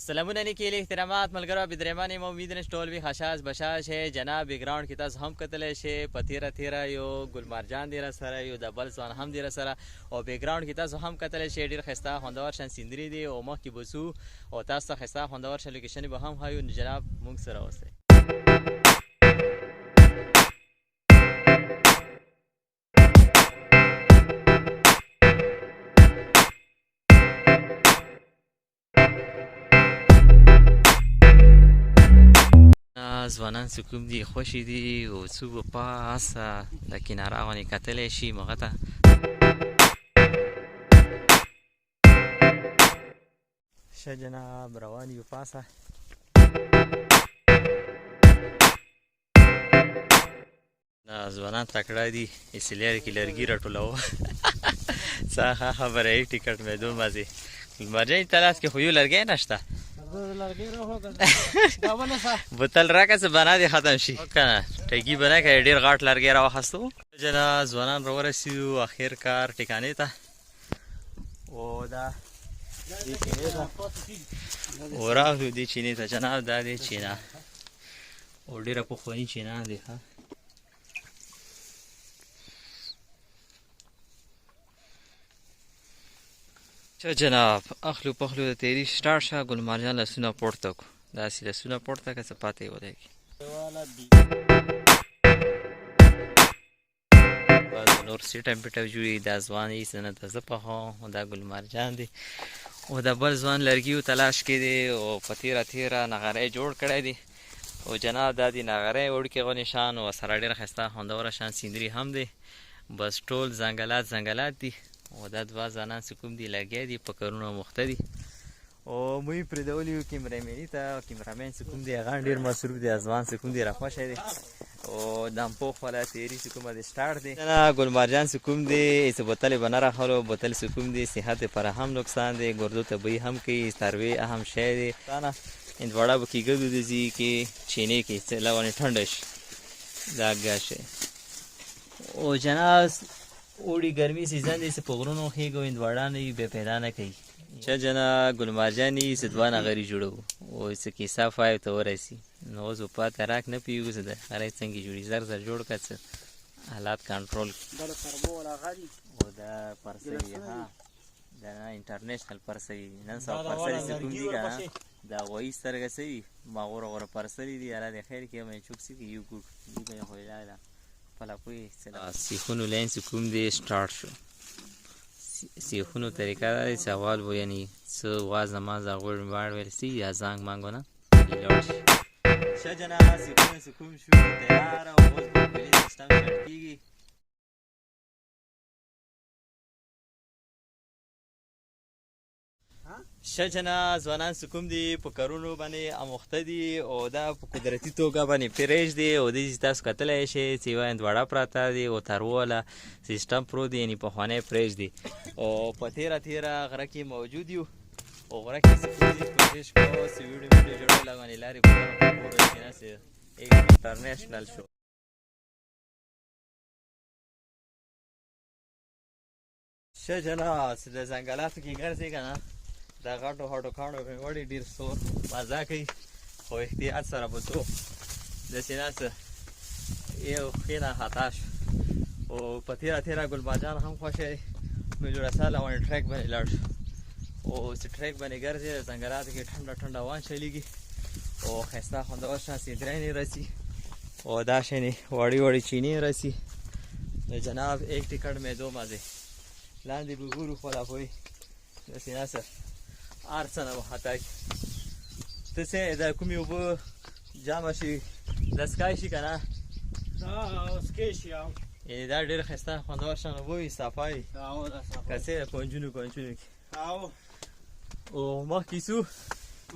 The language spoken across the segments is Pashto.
سلامونه نیکې احترامات ملګرو بدرمانې مو امید نش ټول وي خشاش بشاش ہے جناب بیکګراوند کې تاسو هم کتلی شئ په تیره یو ګلمرجان دی را سره یو د بل ځوان هم دی را سره او بیکګراوند کې تاسو هم کتلی شئ ډېر ښایسته خوندور شان سیندري دی او مخکې به ځو او تاسو ته ښایسته خوندور شان لوکیشن به هم ښایو نو جناب موږ سره اوسئ. ځوانان چې کوم دي خوښې دي او څوک به پاسه د کناره غوندې کتلی شي هغه ته ښه جناب روان یو پاسه دا ځوانان تکړه دي اسی لرې کې لرګي راټولوه څه ښه خبره یې ټیکټ مې دوه مزې لمرجان ته لاس کې خو یو لرګی نشته بوتل راکه څه بنا دې ختم شي کنه ټګي به نه کوې ډېر غاټ لرګی راواخیستو جناب ځوانان راورسېدو اخر کار ټکانې ته او دا دې چینې ته او راغلو دې چینې ته جناب دا دې چینه او ډېره پخواني چینه دی ښه ښه جناب اخلو پخلو د تیری سټارټ شه ګلمرجان لاسونه پورته کړو داسې لاسونه پورته که څه پاتې ولګي بس نور سیټ امپیټه جوړي دا ځوان یې څه نه ته زه پخوم دا ګلمرجان دی او دا بل ځوان لرګي تلاش کې دی او په تیره نغری جوړ کړی دی او جناب دا دی نغری وړکې غونې شان او سره ډېره ښایسته خوندوره شان سیندري هم دی بس ټول ځنګلات دي او دا دوه ځوانان چې کوم دي لګیا دي په کارونو مخته دي او موږ یې پرېږدولي یو کیمرامیني ته کیمرامین چې کوم دی هغه هم ډېر مصروف دی ځوان چې کوم دی راخوښی دی او دمپوخ والا تیري چې کومه دی سټارټ دی ګلمرجان چې کوم دی څه بوتل یې به نه راخلو بوتل چې کوم دی صحت لپاره هم نقصان دی ګردو ته بوی هم کوي څاروي اهم شی دی هندواړه به کې ګډو د ځي کې چینې کې څه لونې ټنډه شي دا ګاشه او جناب اوړي ګرمي سیزن دی چې په غرونو خېږو هندواړه نه وي بیا پیدا نه کوي ښه جناب ګلمرجان یې چې دوه نغري جوړوو او چې کیسه فایو ته ورسي نو اوس به پاته راک نه پوهېږو چې د غرۍ څنګه جوړي زر جوړ کړه څه حالات کنټرول او دا پرسوي ها دا نه انټرنیشنل پرسوي نن سبا پرسوي چې کوم دي که دا غوایي سترګه څه وي ما غوره پرسوي دي الله دې خیر کړي مې چوک څه کړي یو ګوډ دي به یې خو ده سیخونو لاین چې کوم دی سټارټ شو سیخونو طریقه دا دی چې اول به یعنې څه وازه مازه غوړ باړ ویل سي یا زنګ منګ ونه لاړ شي ښه جناب سیخونه چې کوم شو تیاره او اوس به کلي سیسټم سټارټ کېږي ښه جناب ځوانان چې کوم دي په کارونو باندې اموخته دي او دا په قدرتي توګه باندې پرېږدي او دې چې تاسو کتلی شئ چې یوه هندواړه پراته دي او ترواله سیسټم پروت دی یعنې پخوانی پرېږدي او په تیره غره کې موجود یو او غره کې چې کوم دي کوشش کوو چې ویډیو جوړول باندې لارې ګورو چې نه چې انټرنیشنل شو ښه جناب چې د ځنګلاتو کې ګرځې که نه دا غټو کاڼو مې وړي ډېر سور مزه کوي خو احتیاط سره به ځو داسې نه څه یو ښې نه خطا شو او په تیره ګلمرجان هم خوښی دی مجوړساله باندې ټریک باندې لاړ شو او چې ټریک باندې ګرځې د ځنګلاتو کې ټنډه هوا چلیږي او ښایسته خوندور شان سیندرینې رسي او دا شینې وړې چینې رسي نو جناب ایک ټکټ مې دو مزې لاندې به ګورو خپله پوی داسې نه څه هر څه نه به خطا کړي ته څه د کومې اوبه جامه شي دستکای شي که نه یعنې دا ډېر ښایسته خوندور شان اوبه وي صفا وي که څه د کونجونو کې او مخکې څو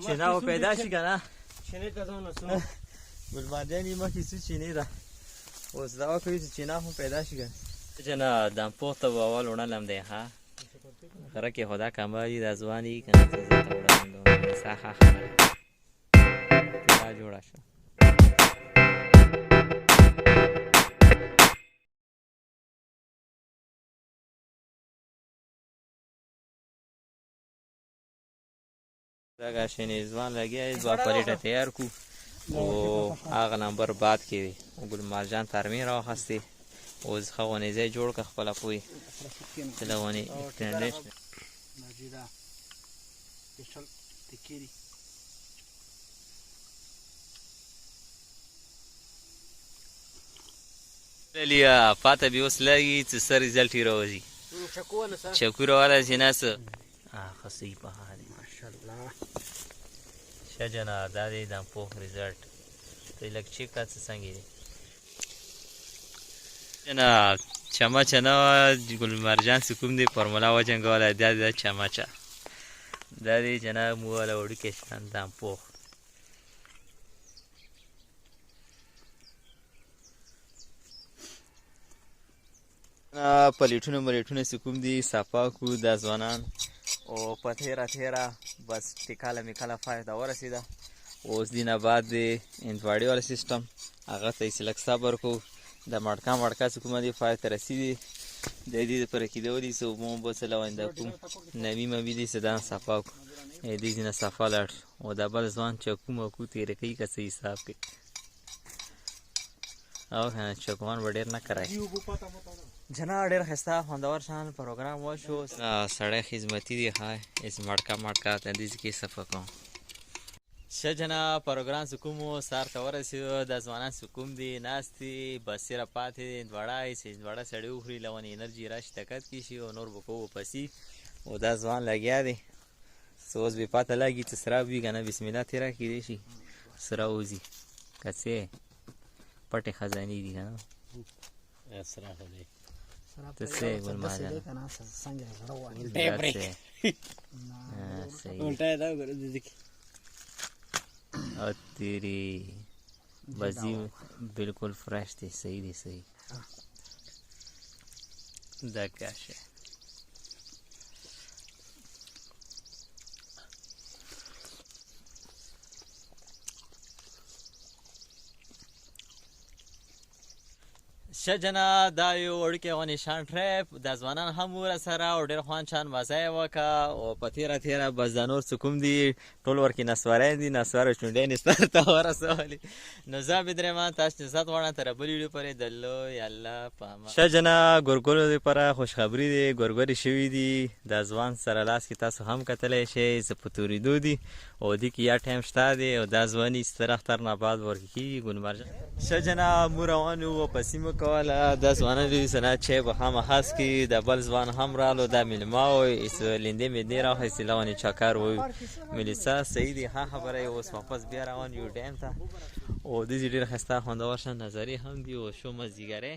چینه به پیدا شي که نه ګلمرجان یې مخکې څو چینې ده اوس دعا کوي چې چینه هم پیدا شي که نه جناب دمپوخ ته به اول وړلم دی ښه غره کې خو دا کمبه دي دا ځوان یي که نه څه زه ته وړلم ښه خبره دا جوړه شوه د دغه شینې ځوان لګیا دی 2 پلیټه تیار کو او هغه نمبر بعد کې دی ګل مرجان ترمیم راواخیستې اوس ښه غونې ځای جوړ کړه خپله پوی څه له غونې لیا پاته بیا اوس لګي چې څه ریزلټ یې راوځي چکو راواله چې نه څه ښه صحیح په ها دی ماشاءالله ښه جناب دا دی د پوخ ریزلټ ته لږ چیک کړه څه څنګه دی جناب چمچه نه ګل مرجان چې کوم دی فارمولا وجنګوله دا دی چمچه دا دی جناب مو والا وړوکی شان د پوخ پلیټونه ملیټونه چې کوم دي صفا کړو دا ځوانان او په تیره بس ټیکاله میکاله فایده ورسېده اوس دې نه بعد د انتواړي والا سیسټم هغه ته یې لږ صبر کوو د مړکا چې کومه دي فایده ته رسېدي د دې دپاره کېدولی چې اوبه به څه لونده کوم نوي موي دي چې دا صفا کړو دې ځینه صفا لاړ او دا بل ځوان چکو مکو تېره کوي که څه حساب کوي او که نه چکوان به ډېر نه کراي جناب ډېر ښایسته خوندور شان پروګرام وشو سړی خدمتي دی ښه هېڅ مړکا ته دې کې صفا کوم ښه جناب پروګرام چې کوم و سهار ته ورسېدو دا ځوانان چې کوم دي ناست دي بسیره پاتې دي هندواړه چې هندواړه سړی وخوري له ونې انرژي راشي طاقت کې شي او نور به کوو پسي او دا ځوان لګیا دی څه اوس بې پاته لګي چې سراب وي که نه بسم الله تېره کېدی شي سره وځي که څه پټې خزانې دي که نه ته څه ګل مرجان او تیری بزی بالکل فرش دی صحیح دی صحیح دا کاشه ښه جناب دا یو وړوکی غونې شان ټریپ دا ځوانان هم ورسره او ډېر خوند شان مزه یې وکړه او په تېره بس دا نور څه کوم دي ټول ورکې نسوارۍ دي نسواره چونډۍ مې سر ته ورسولې نو زه عبدالرحمن تاسو نه عزت غواړم تر بلې ویډیو پورې د لوی الله په امان ښه جناب ګورګورو دپاره خوشخبري دی ګورګورې شوي دي دا ځوان سره لاس کې تاسو هم کتلی شئ څه په تورېدو دي او دې کې یا ټایم شته دی او دا ځواني ستر اختر نه بعد ورکې کېږي ګل مرجان ښه جناب موږ روان یو په سیمه کوله دا ځوانان دي سنه چای به خامخا څښي د بل ځوان هم رالو دا میلمه و لیندې مې راخیستې لونې چاکر وایو ملیسا صحیح دی ښه خبره یې اوس واپس بیا روان یو ډیم ته او داسې ډېر ښایسته خوندور شان نظرې هم دي او شو مازدیګری